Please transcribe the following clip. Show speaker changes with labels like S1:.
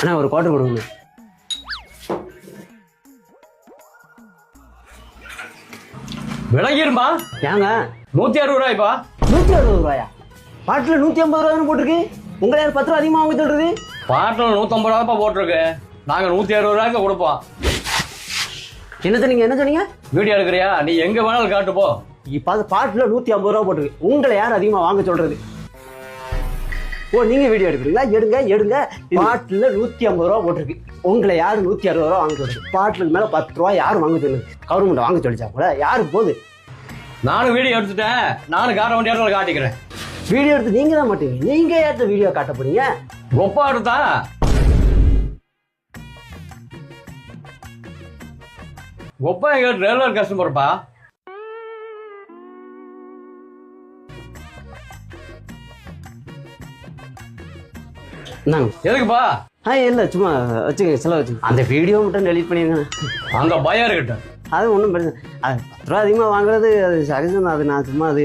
S1: அண்ணா ஒரு குவார்டர் கொடுங்க.
S2: விலகிருமா?
S1: ஏங்க
S2: 160 ரூபாய்ப்பா.
S1: 160 ரூபாயா? பாட்டில் 150 ரூபாய் போட்டிருக்கு. உங்களை யார் 10 ரூபா அதிகமாக வாங்க சொல்றது?
S2: பாட்டில் 150 ரூபாய்ப்பா போட்டிருக்கு. நாங்கள் 160 ரூபாய்க்கு கொடுப்போம்.
S1: என்ன சொன்னீங்க? என்ன சொன்னீங்க?
S2: வீடியோ எடுக்கிறியா? நீ எங்க வேணாலும் காட்டு போ.
S1: இப்போ பாட்டில் 150 ரூபா போட்டிருக்கு. உங்களை யார் அதிகமாக வாங்க சொல்றது? ஓ, நீங்க வீடியோ எடுக்கிறீங்களா? எடுங்க எடுங்க. பாட்டில் 150 ரூபா போட்டிருக்கு. உங்களை யாரு 160 ரூபா வாங்க சொல்றது? பாட்டிலுக்கு மேல 10 ரூபா யாரும் வாங்க சொல்லுது? கவர்மெண்ட் வாங்க சொல்லிச்சாங்களா? யாருக்கு போகுது?
S2: நானும் வீடியோ எடுத்துட்டேன். நானும் காட்ட வேண்டிய காட்டிக்கிறேன்.
S1: வீடியோ எடுத்து நீங்க தான் மாட்டீங்க. நீங்க ஏற்ற வீடியோ காட்ட போறீங்க?
S2: கொப்பா எடுத்தா கொப்பா எங்க ரெகுலர் கஸ்டமர்ப்பா. எதுக்குப்பா?
S1: இல்ல சும்மா வச்சுக்கோங்க, செலவு வச்சுக்கோங்க. அந்த வீடியோ மட்டும் டெலிட் பண்ணிருங்க.
S2: அந்த பயம் இருக்கட்டும்.
S1: அது ஒன்றும் பிரச்சனை. அது 10 ரூபா அதிகமாக வாங்குறது அது சகஜம் தான். அது நான் சும்மா அது